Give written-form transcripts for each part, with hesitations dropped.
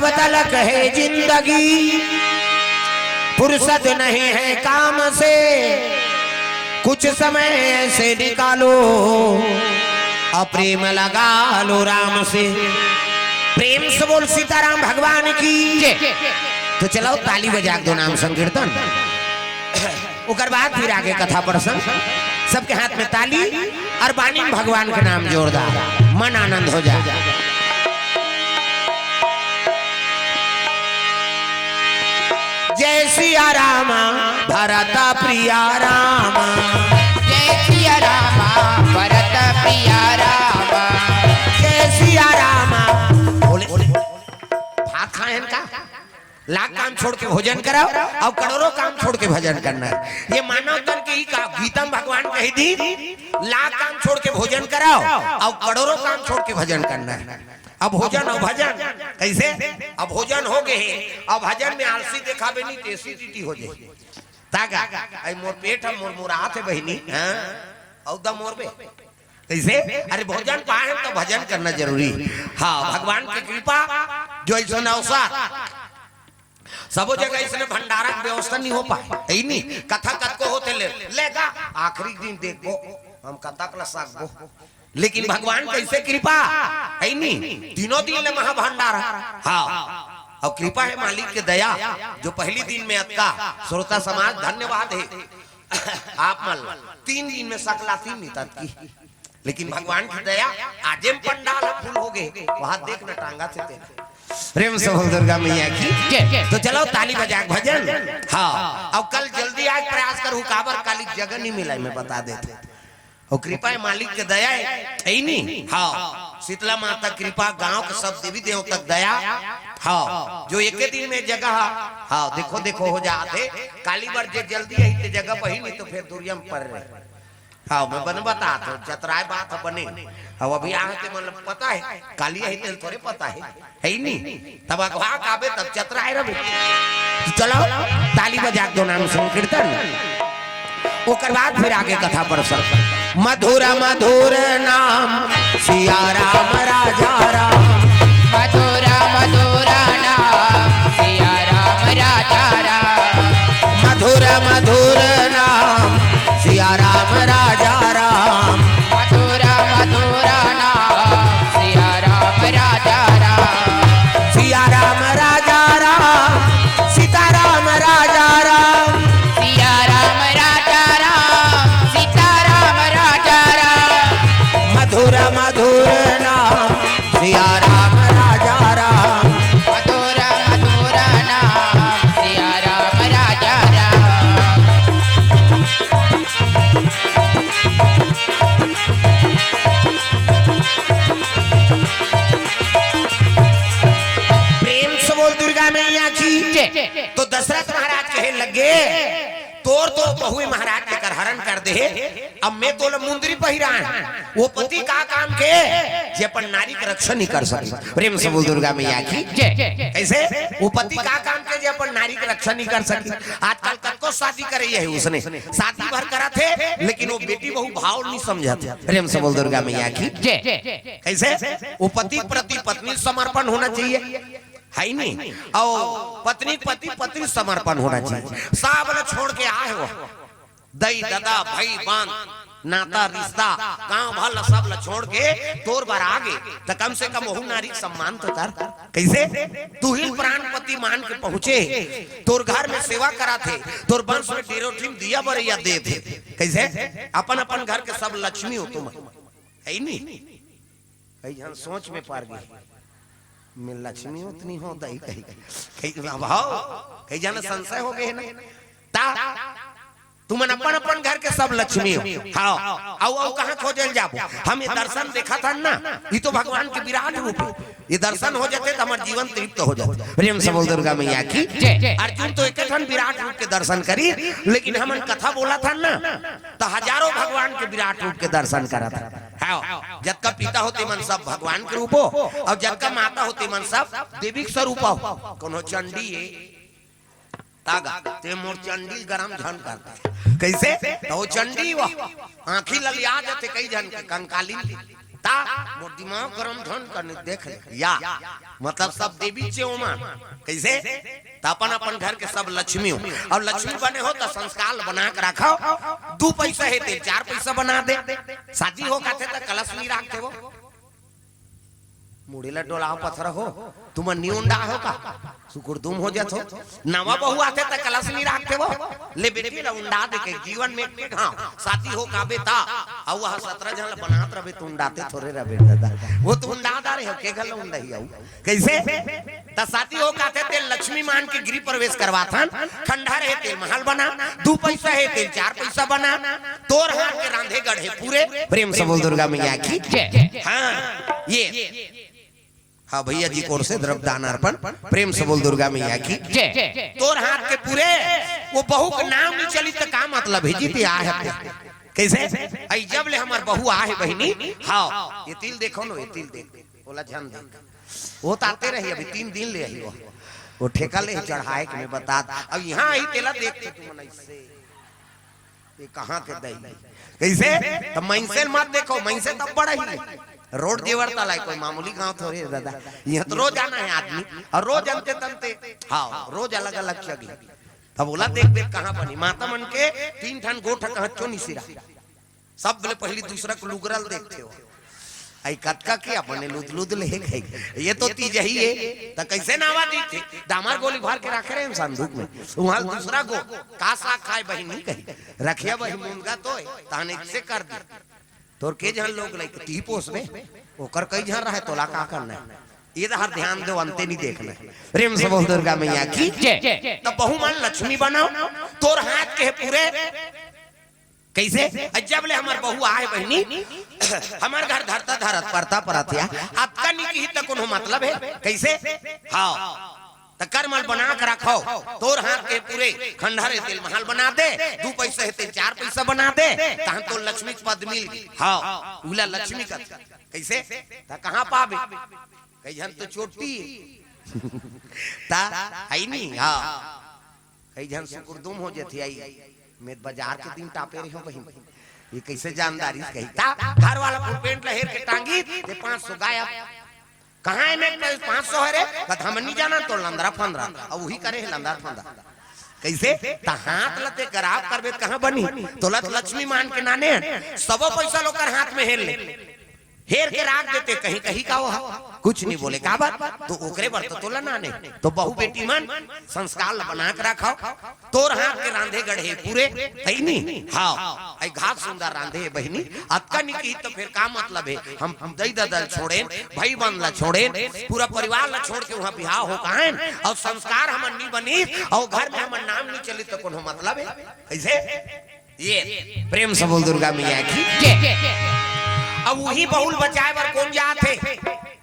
जब तलक है जिंदगी फुर्सत नहीं है काम से, कुछ समय ऐसे निकालो और प्रेम लगा लो राम से। प्रेम से बोल सीताराम भगवान की। तो चलो ताली बजा दो नाम संकीर्तन। उकर बाद फिर आगे कथा प्रसंग। सबके हाथ में ताली और बानी में भगवान का नाम जोरदार, मन आनंद हो जाए। जय सिया रामा भरत प्रिया रामा, जय सिया रामा भरत प्रिया रामा, जय सिया रामा। बोले भात खाए का लाख काम छोड़ के भोजन कराओ और करोड़ों काम छोड़ के भजन करना है। ये मानव तन के ही का गीता में भगवान कही थी, लाख काम छोड़ के भोजन कराओ और करोड़ों काम छोड़ के भजन करना है। अब भोजन और भजन कैसे? अब भोजन हो गए और भजन में आलसी देखा भी नहीं, टेसी टीटी हो जाए तागा आई मोर पेट है मोर हाथ है बहनी, हां और द मोर बे कैसे? अरे भोजन पाए तो भजन करना जरूरी। हाँ, भगवान की कृपा जो ऐसा अवसर सबो जगह इसने भंडारा की व्यवस्था नहीं हो पाए। नहीं कथा कथ को होते लेगा आखिरी दिन देखो हम कथा क्लास सकबो, लेकिन भगवान कैसे कृपा है नहीं तीनों दिन में महाभंडारा। हाँ, और कृपा है मालिक के दया जो पहली दिन में अतका श्रोता समाज धन्यवाद है। आप मान 3 दिन में सकला 3 नितत की, लेकिन भगवान की दया आज पंडाल फूल हो गए वहां देखना टांगा थे प्रेम से बोल दुर्गा मैया की। तो चलो ताली बजा भजन। हाँ, अब कल जल्दी आज प्रयास करूं काबर काली जगह नहीं मिला मैं बता देते। और कृपा है मालिक के दया है नहीं। हाँ, शीतला माता कृपा गांव के सब देवी देव तक दया। हाँ, जो एक दिन में जगह हाँ देखो देखो हो जाते काली बार जे जल्दी है जगह पर ही नहीं तो फिर दुर्यम पड़ रहे। हाँ, मैं बन बता तो चतराय बात बने। अब अभी आते मतलब पता है काली है तो थोड़े पता है ही नहीं, तब अगवा काबे तब चतराय रहे। चलो ताली बजा दो नाम संकीर्तन। ओकर बाद फिर आगे कथा प्रसंग। मधुर मधुर नाम सिया राम राजा राम, मधुर मधुर नाम सिया राम राजा राम, मधुर मधुर नाम सिया राम राजा राम, मधुर मधुर नाम सिया राम राजा राम, सिया राम राजा राम, सीता राम राजा राम, सिया राम राजा राम, सीता राम राजा राम, मधुर मधुर नाम सिया राम राजा राम, मधुर मधुर नाम सिया राम राजा राम। प्रेम से बोल दुर्गा मैया की। तो दशरथ महाराज कहे लगे तोर तो बहु महाराज के कर हरण कर दे, अब मैं तो मुंदरी पहिरा वो पति का काम के जे अपन नारी के रक्षा नहीं कर सके। प्रेम से बोल दुर्गा मैया की। कैसे? वो पति का काम के जे अपन नारी के रक्षा नहीं कर सके। आजकल कब शादी करे है उसने शादी भर करा थे, लेकिन वो बेटी बहु भाव नहीं समझा थे। प्रेम से बोल दुर्गा मैया की। कैसे? वो पति प्रति पत्नी समर्पण होना चाहिए है नहीं, और पत्नी पति पत्नी समर्पण होना चाहिए। सब छोड़ के आए हो दई दादा भाई बान नाता रिश्ता गांव भल सब छोड़ के तोर बार आगे तो कम से कम वहु नारी सम्मान तो कर। कैसे? तू ही प्राणपति मान के पहुंचे, तोर घर में सेवा करा थे, तोर वंश में डेरोटिम दिया बरैया दे थे। कैसे? अपन अपन घर के सब लक्ष्मी हो तुम है नहीं। कई जन सोच में पार गए में लक्ष्मी उतनी हो दई कही भाव कई जाने संशय हो गए ना ता तुम अपन अपन घर के सब लक्ष्मी हो। हाँ, आओ कहाँ खोजल जाबो? हम ये दर्शन देखा था ना, ये तो भगवान के विराट रूप है। ये दर्शन हो जाते तो हमारे जीवन तृप्त हो जाते। प्रेम से बोल दुर्गा मैया की। अर्जुन तो एक विराट रूप के दर्शन करी, लेकिन हमन कथा बोला था ना तो हजारों भगवान के विराट रूप के दर्शन करा था। हाँ, जब का पिता होते मन सब भगवान के रूप हो, और जब का माता होते मन सब देवी स्वरूप हो। कोनो चंडी है तागा ते मोर चंडी गरम झन करता। कैसे? तो वो चंडी वो आंखी ललिया जाते कई जन के कंकाली ता मोर दिमाग गरम धन करने देख ले या मतलब सब देवी से ओमा कैसे त अपन अपन घर के सब लक्ष्मी हो और लक्ष्मी बने हो तो संस्कार बना के रखो 2 पैसा है ते 4 पैसा बना दे शादी हो काथे त कलश नहीं रखते वो मुड़ीला डोलाओ पत्थर हो तुम न्यूंडा हो का सुकुर दुम हो जात हो नवा बहू आते त कलश नहीं रखते वो ले बेटी ला उंडा दे के जीवन में एक हां शादी हो का बेटा और वह 17 जन बनात रहे तुम उंडाते थोड़े रे बेटा वो तुम उंडादा रे के गल उंडा ही आऊ कैसे त शादी हो काथे ते लक्ष्मी मान के गृह प्रवेश करवाथन खंडा रहे ते महल बना 2 पैसा है ते 4 पैसा बना तोर हाथ के रांधे गढ़े पूरे प्रेम से बोल दुर्गा मैया की जय हां ये हाँ भैया जी कोर से द्रव दान अर्पण प्रेम से बोल दुर्गा मैया की जय तोर हाथ के पूरे वो बहू के नाम नहीं चली तो का मतलब है जीती आ है कैसे आई जब ले हमार बहू आ है बहनी हाँ ये तिल देखो नो ये तिल देख बोला ध्यान दे वो तो आते रही अभी 3 दिन ले आई वो ठेका ले चढ़ाए के मैं बता अब यहाँ आई तेला देखते तुम ऐसे ये कहाँ के दई कैसे तब मैंसे मत देखो मैंसे तब बड़ा ही रोड जेवर तला कोई मामूली गांव थोड़ी है दादा यहाँ तो रोज आना है आदमी और रोज अंते तंते हाँ रोज अलग अलग चगी तब बोला देख देख कहाँ बनी माता मन के 3 ठन गोठ कहाँ क्यों नहीं सिरा सब बोले पहली दूसरा को लुगरल देखते हो आई कटका क्या बने लूद लूद ले गई ये तो तीज ही है तो कैसे नावा दी थी दामार गोली भर के रखे रहे संदूक में वहां दूसरा गो का साग खाए बही नहीं कही रखिया बही मुनगा तो ताने से कर दी तोर के जहां लोग लाइक ती पोस में ओकर कई जहां रहे तोला का करना है ये तो हर ध्यान दो अंते नहीं देखना है प्रेम से बोल दुर्गा मैया की जय तब बहु मान लक्ष्मी बनाओ तोर हाथ के पूरे कैसे जब ले हमार बहू आए बहनी हमार घर धरता धरत परता परतिया आपका निकी तक कोनो मतलब है कैसे हाँ तो करमल बना के रखो तोर हाथ के पूरे खंडहरे तेल महल बना दे 2 पैसा है 4 पैसा बना दे तहन तो लक्ष्मी पद मिल हाँ उला लक्ष्मी का कैसे ता कहाँ पावे कई जन तो चोटी ता आई नहीं हाँ कई जन सुकुरदुम हो जाती आई मैं बाजार के दिन टापे रही हूँ बहन ये कैसे जानदारी कही ता घर वाला पेंट लहेर के टांगी ते 500 गायब कहाँ है मैं 500 है रे कथा हम नहीं जाना तो लंदरा फंदरा अब वही करे है लंदरा फंदरा कैसे ता हाथ लते कराब करबे कहाँ बनी तो लक्ष्मी मान के नाने सब पैसा लोग कर हाथ में हेर के राख देते कहीं कहीं का वो कुछ नहीं बोले का बात तो ओकरे बर तो तोला नाने तो बहु बेटी मन संस्कार बना के रखो तोर हाथ के रांधे गढ़े पूरे तई नहीं हाँ आई घाट सुंदर रांधे बहनी अतका निकी तो फिर का मतलब है हम दई ददल छोड़े भाई बन ला छोड़े पूरा परिवार ला छोड़ के वहाँ बिहार हो कहा और संस्कार हमन नहीं बनी और घर में हमन नाम नहीं चली तो कोनो मतलब है कैसे ये प्रेम से बोल दुर्गा मैया की अब वही बहुल बचाए बर कौन जाते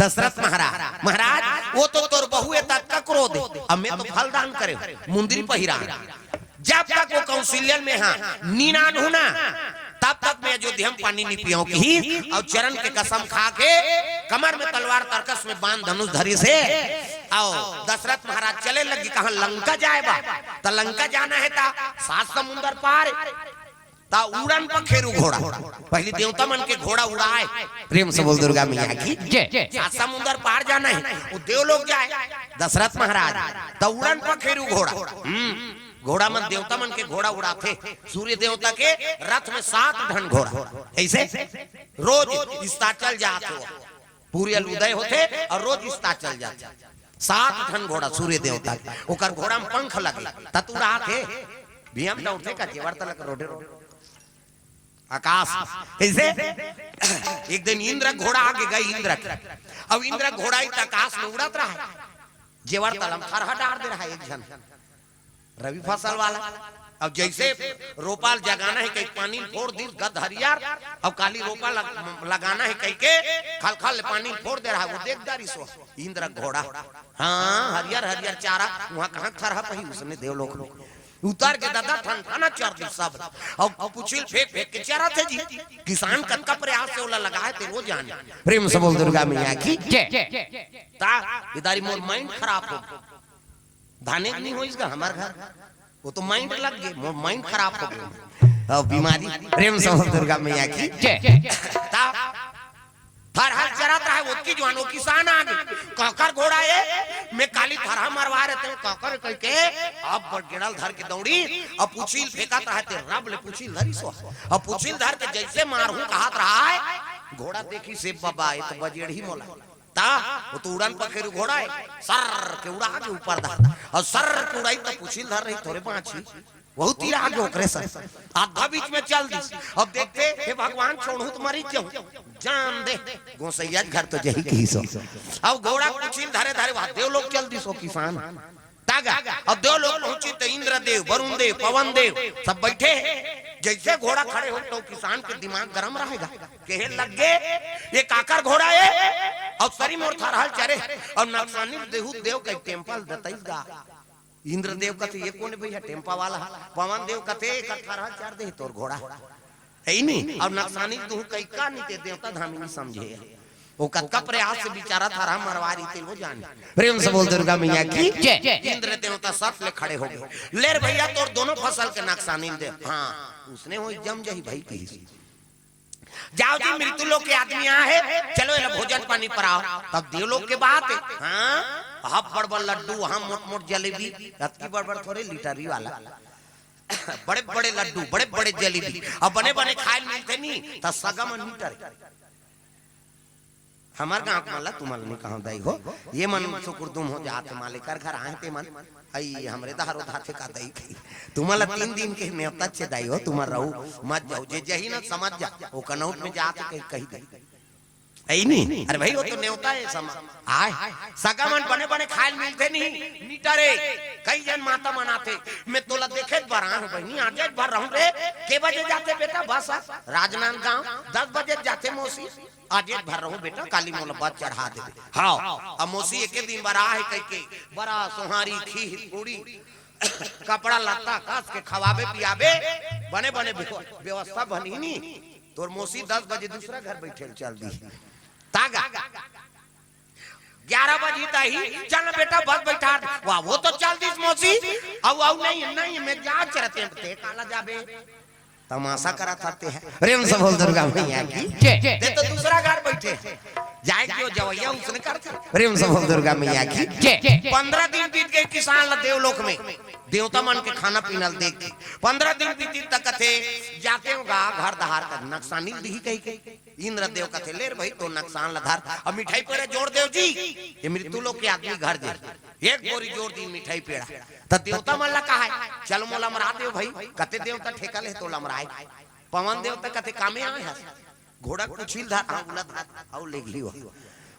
दशरथ महाराज वो तो तोर बहू है तक क्रोध अब मैं तो फल दान करे मुंदरी पहिरा जब तक वो कौशल्या में हाँ नीना ढूंढा तब तक मैं अयोध्या में पानी नहीं पियो की और चरण के कसम खा के कमर में तलवार तरकस में बांध धनुष धरी से और दशरथ महाराज चले लगी कहा लंका जाएगा तो लंका जाना है ता 7 समुंदर पार ता उड़न पर खेरू घोड़ा पहले देवता मन के घोड़ा उड़ाए प्रेम से बोल दुर्गा मैया की जय 7 समुंदर पार जाना है वो देव लोग जाए दशरथ महाराज तो उड़न पर खेरू घोड़ा घोड़ा मन देवता मन के घोड़ा उड़ाते सूर्य देवता के रथ में 7 ढन घोड़ा ऐसे रोज अस्ताचल जाते पूरे उदय होते और रोज अस्ताचल जाते 7 ढन घोड़ा सूर्य देवता के ओकर घोड़ा में पंख लगे ततुरा थे भीम न उठे का जेवर तलक रोडे रोडे आकाश कैसे एक दिन इंद्र घोड़ा आगे गई इंद्र अब इंद्र घोड़ा ही आकाश में उड़त रहा है जेवर तलम खरहा डाल दे रहा है एक जन रवि फसल वाला अब जैसे रोपाल जगाना है कहीं पानी फोड़ दी गद हरियर अब काली रोपा लगाना है कहीं के खल खल पानी फोड़ दे रहा है वो देख दारी सो इंद्र घोड़ा हाँ हरियर हरियर चारा वहाँ कहाँ खरहा पही उसने देवलोक में उतार के दादा ठनठना चढ़ दी सब और पुछिल फेंक फेंक के चरा थे जी किसान कनका प्रयास से ओला लगाए थे वो जाने प्रेम से बोल दुर्गा मैया की जय ता इधर मोर माइंड खराब हो धाने नहीं हो इसका हमारे घर वो तो माइंड लग गए मोर माइंड खराब हो गया और बीमारी प्रेम से बोल दुर्गा मैया की जय ता थरहल चरत रहा है उसकी जवान वो किसान आ गए कहकर घोड़ा ये मैं काली थरहा मरवा रहे थे कहकर कह के अब बड़गेड़ल धर के दौड़ी अब पुछिल फेंकत रहा थे रब ले पुछिल धरी सो अब पुछिल धर के जैसे मारू कहत रहा है घोड़ा देखी से बाबा ये तो बजेड़ी मोला ता वो तो उड़ान पखेरु घोड़ा है सर के उड़ा के ऊपर धर और सर के उड़ाई तो पुछिल धर रही थोड़े पांची बहुत ही आगे ओकरे सर आधा बीच में चल दी अब देखते हे भगवान छोड़ू तो मरी जाऊं जान दे गोसैया घर तो जही की सो अब घोड़ा पुछिल धरे धरे वहां देव लोग चल दी सो किसान तागा अब देव लोग पहुंची तो इंद्र देव वरुण देव पवन देव सब बैठे जैसे घोड़ा खड़े हो तो किसान के दिमाग गर्म रहेगा कहे लग गए ये काकर घोड़ा है और सरी मोर थरहल चरे और नक्सानी देहु देव का टेम्पल दतईगा इंद्र देव कथे ये कौन भैया टेम्पा वाला पवन देव कथे थरहल चर दे तोर घोड़ा है नहीं और नक्सानी तू कई का नहीं ते देवता धामी समझे वो कतका प्रयास से बेचारा थारा मरवारी थे वो जाने प्रेम से बोल दुर्गा मैया की इंद्र देवता साथ ले खड़े हो गए लेर भैया तोर दोनों फसल के नक्सानी दे हाँ उसने वो जम जही भाई की जाओ जी मृत्यु लोग के आदमी आए चलो ये भोजन पानी पर आओ तब देव लोग के बात है हाँ हम बड़ बड़ लड्डू हम मोट मोट जलेबी की बड़ बड़ थोड़े लीटरी वाला बड़े बड़े लड्डू बड़े बड़े जलेबी अब बने बने खाए मिलते नहीं तो सगम मीटर हमार गांव माला तुम्हारा नहीं कहा दाई हो ये मन शुक्र तुम हो जाते मालिकर घर आए थे मन आई हमरे दहारो धाथे का दाई खई तुम्हारा 3 दिन के नेवता से दाई हो तुम्हारा रहू मत जाओ जे जही ना समझ जा वो कनौट में जाते कहीं कही दे ऐ नहीं अरे भाई वो तो नेवता है समा आए सगामन बने बने खाए मिलते नहीं नीटरे कई जन माता मनाते मैं तोला देखे बरा हूं बहनी आज भर रहूं रे के बजे जाते बेटा बस राजनांद गांव 10 बजे जाते मौसी आज भर रहूं बेटा काली मोला बात चढ़ा दे हाँ अब मौसी एक दिन बरा है कह के बड़ा सोहारी खीर पूरी कपड़ा लत्ता कास के खवाबे पियाबे बने बने व्यवस्था बनी नहीं तोर मौसी 10 बजे दूसरा घर बैठे चल दी तागा 11 बजे ताही चल बेटा बस बैठा वाह वो तो चल दी मौसी अब नहीं मैं जा चरते ते काला जाबे तमाशा करा थाते हैं प्रेम से बोल दुर्गा मैया की ते तो दूसरा घर बैठे जाए क्यों जवैया उसने करते प्रेम से बोल दुर्गा मैया की 15 दिन बीत गए किसान ला देवलोक में देवता मन के खाना पीना देख 15 दिन बीती तक थे जाते होगा घर दहार तक नक्सानी दी कही के इंद्र देव कथे लेर भाई तो नक्सान लधार अब मिठाई पेड़ा जोड़ देव जी ये मृत्यु लोग के आदमी घर दे एक बोरी जोड़ दी मिठाई पेड़ा तो देवता मन ला कहा चल मोला मरा देव भाई कते देवता ठेका ले तो लमराए पवन देवता कते कामे आए है घोड़ा कुछिल धार उलट और ले लियो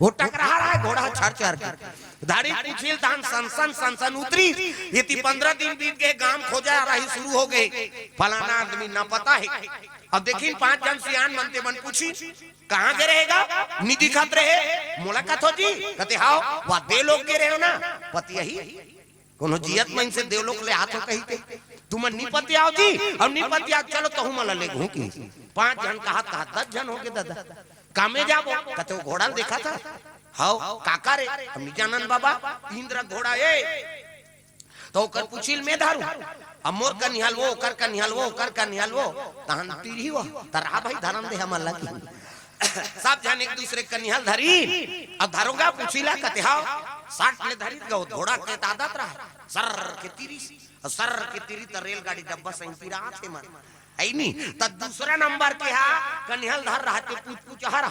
वो टकरा रहा है घोड़ा छर छर के दाढ़ी कुछिल धान सनसन सनसन उतरी ये 15 दिन बीत गए गांव खोजा रही शुरू हो गए फलाना आदमी ना पता है अब देखिए 5 जन सियान मनते मन पूछी कहाँ के रहेगा निधि खत रहे मुलाकात हो जी कहते हाओ वह दे लोग के रहे हो ना पति यही कोनो जियत मन से देव लोग ले हाथों कही थे तुम निपति आओ जी और निपति आओ चलो तो हम ले घूम की 5 जन कहा 10 जन हो गए दादा कामे जाबो कहते वो घोड़ा देखा था हाओ काका रे हम निजानंद बाबा इंद्र घोड़ा ए तो कर पूछिल में धारू अमोर का निहाल वो कर का निहाल वो कर का निहाल वो तहन तीरी वो तरा भाई धर्म दे हम अल्लाह की सब जन एक दूसरे का निहाल धरी अब धरोगा पूछिला कहते हां 60 ले धरी गो घोड़ा के आदत रहा सर के तीरी सर के तीरी त रेलगाड़ी डब्बा सही तीरा थे मन आई नहीं त दूसरा नंबर के हा कनिहल धर रहा ते पूछ पूछ हरा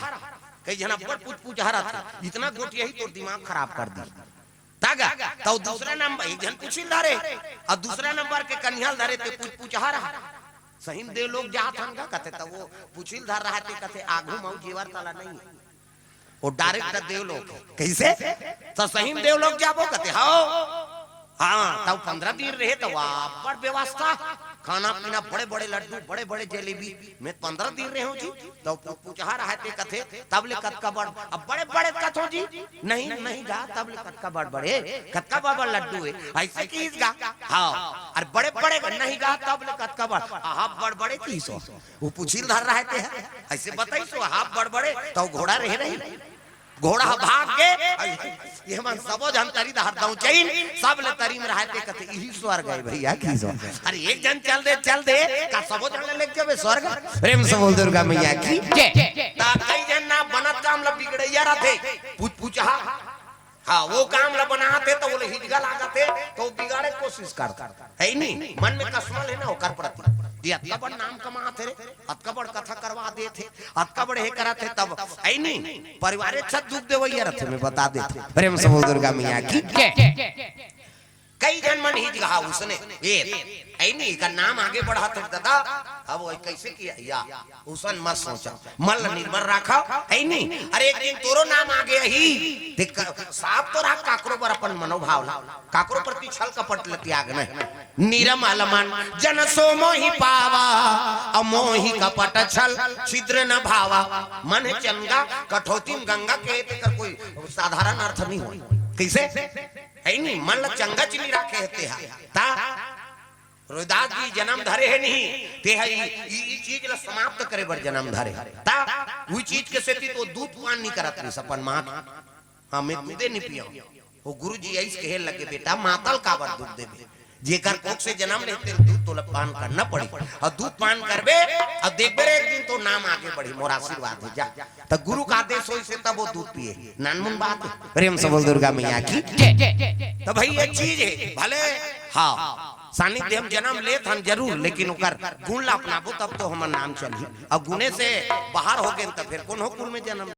कई जना पर पूछ पूछ हरा था इतना गोट यही तो दिमाग खराब कर दी तागा तो दूसरा नंबर एक जन पूछिल धरे और दूसरा नंबर के कनिहल धरे ते पूछ पूछ हरा सही दे लोग जात हनगा कहते त वो पूछिल धर रहा ते कहते आगू मऊ जीवर ताला नहीं वो डायरेक्ट देव लोग कैसे तो सही देव लोग जाबो कहते हां हाँ तब 15 दिन रहे तो वहाँ पर व्यवस्था खाना पीना बड़े बड़े लड्डू बड़े बड़े जलेबी मैं 15 दिन रहे हूँ जी तो पूछा रहा थे कथे तब ले कत का बड़ अब बड़े बड़े कथो जी नहीं नहीं गा तब ले कत का बड़ बड़े कत का बड़ लड्डू है ऐसे की गा हाँ और बड़े बड़े नहीं गा तब ले कत का बड़ हाफ बड़ बड़े की सो वो पूछिल धर रहे थे ऐसे बताई सो हाफ बड़ बड़े तो घोड़ा रहे रही घोड़ा भाग के ये मन सबो जन तरी हरदम चैन सब ले तरी में रहते कहते यही स्वर्ग है भैया की सो अरे एक जन चल दे का सबो जन ले जाबे स्वर्ग प्रेम से बोल दुर्गा मैया की ता कई जन ना बनत काम ल बिगड़ैया रहते पूछा हाँ वो काम ला बनाते तो बोले हिजगा लगाते तो बिगाड़े कोशिश करता है नहीं मन में कसमल है ना होकर प्रति ये अतका बड़ नाम कमाते रे अतका बड़ कथा करवा देते अतका बड़ हे कराते तब है नहीं परिवार छत दुख देवैया रहते मैं बता देते प्रेम से बोल दुर्गा मैया की कई जन मन हिजगा उसने ये ऐ नहीं का नाम आगे बढ़ाते दादा अब वो कैसे किया या उसन मत सोचा मन निर्भर रखा है नहीं अरे एक दिन तोरो नाम आगे ही देख साफ तो रहा काकरो पर अपन मनोभाव ला काकरो प्रति छल कपट ल त्याग न निरमल मन जन सो मोहि पावा अमोहि कपट छल छिद्र न भावा मन चंगा कठौती गंगा के कर कोई साधारण अर्थ नहीं हो कैसे है नहीं मन ल चंगा चिनी रखे हते ता रोहिदास जी जन्म धरे है नहीं ते है ई चीज ला समाप्त करे बर जन्म धरे ता वो चीज के सेती तो दूध पान नहीं करत नहीं सपन मात हमें दूधे नहीं पियो वो गुरुजी ऐसे कहे लगे बेटा मातल का बर दूध देबे जेकर कोख से जन्म लेते दूध तो पान करना पड़ी और दूध पान करबे और देखबे एक दिन तो नाम आगे बढ़ी मोर आशीर्वाद है जा तो गुरु का आदेश होई से तब वो दूध पिए नानमुन बात प्रेम से बोल दुर्गा मैया की तो भाई ये चीज है भले हाँ सानिध्य हम जन्म लेत हम जरूर लेकिन ओकर गुण ला अपनाबो तब तो हमर नाम चली और गुणे से बाहर हो गए तो फिर कौन हो कुल में जन्म